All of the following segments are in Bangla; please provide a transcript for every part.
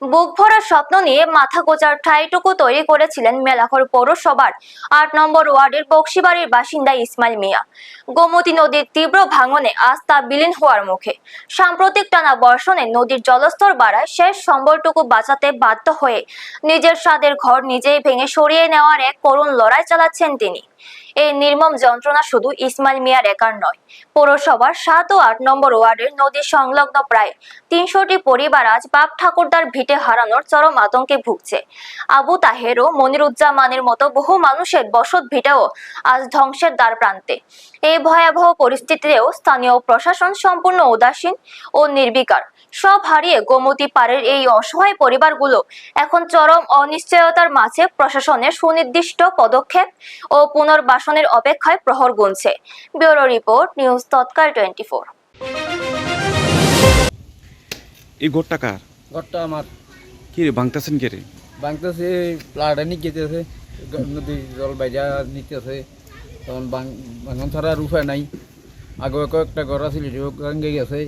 বুক ভরা স্বপ্ন নিয়ে মাথা গোজার ঠাঁইটুকু তৈরি করেছিলেন মেলাঘর পৌরসভার ৮ নম্বর ওয়ার্ডের বক্সিবাড়ির বাসিন্দা ইসমাইল মিয়া। গোমতী নদীর তীব্র ভাঙনে আজ তা বিলীন হওয়ার মুখে। সাম্প্রতিক টানা বর্ষণে নদীর জলস্তর বাড়ায় শেষ সম্বলটুকু বাঁচাতে বাধ্য হয়ে নিজের স্বাদের ঘর নিজেই ভেঙে সরিয়ে নেওয়ার এক করুণ লড়াই চালাচ্ছেন তিনি। এই নির্মম যন্ত্রণা শুধু ইসমাইল মিয়ার একার নয়, পৌরসভার ৭ ও ৮ নম্বর ওয়ার্ডের নদী সংলগ্ন প্রায় ৩০০টি পরিবার আজ বাপ ঠাকুরদার ভিটে হারানোর চরম আতঙ্কে ভুগছে। আবু তাহের ও মনিরুজ্জামানের মতো বহু মানুষের বসত ভিটেও আজ ধ্বংসের দ্বার প্রান্তে। এই ভয়াবহ পরিস্থিতিতেও স্থানীয় প্রশাসন সম্পূর্ণ উদাসীন ও নির্বিকার। সব হারিয়ে গোমতী পাড়ের এই অসহায় পরিবারগুলো এখন চরম অনিশ্চয়তার মাঝে প্রশাসনের সুনির্দিষ্ট পদক্ষেপ ও পুনর্বাসনের অপেক্ষায় প্রহর গুনছে। ব্যুরো রিপোর্ট, নিউজ তৎকাল 24। এই ঘরটা কার? ঘরটা আমার। কি রে ভাঙতেছেন কে রে? ভাঙতেছে, প্লাটা নিতেছে, নদী জল বাইজা নিতেছে, তখন ভাঙন ছাড়া আর উপায় নাই। আগে কয়েকটা ঘর আছিল ভাঙ্গে গেছে,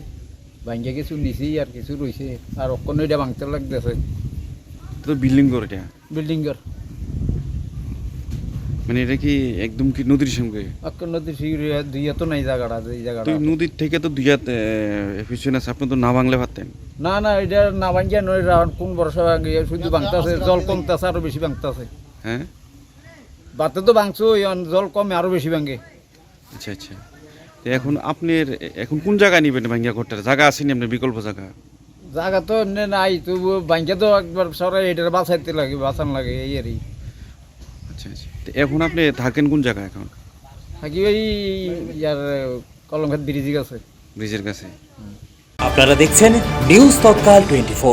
ভাঙ্গে কিছু নিছি আর কিছু রয়েছে, আর অক্ষণ এটা ভাঙতে লাগতেছে। তো বিল্ডিং ঘর এটা? বিল্ডিং ঘর মানে এটা কি একদম কি নদীর সঙ্গে? অক্ষণ নদীর দুইয়া তো নাই জায়গাটা, এই জায়গাটা। তো নদীর থেকে তো দুই হাত পিছনে আছে, আপনি তো না ভাঙলে পারতেন। না না, এটা না ভাঙ্গিয়া নয়, কোন বর্ষা ভাঙ্গে শুধু ভাঙতেছে, জল কমতেছে, আরো বেশি ভাঙতেছে। হ্যাঁ, বাতে তো ভাঙছো, জল কমে আরো বেশি ভাঙ্গে। আচ্ছা আচ্ছা। তো এখন আপনার এখন কোন জায়গায় নিবেন ভাঙ্গিয়া ঘরটা? জায়গা আসেনি আপনার বিকল্প জায়গা? জায়গা তো এমনি নাই, তবু ভাঙ্গে তো একবার সরাই এটা বাঁচাইতে লাগে, বাঁচান লাগে এই আরই। আচ্ছা আচ্ছা। তো এখন আপনি থাকেন কোন জায়গায় এখন? থাকি ওই ইয়ার কলমঘাট ব্রিজ আছে, ব্রিজের কাছে। আপনারা দেখছেন নিউজ তৎকাল 24।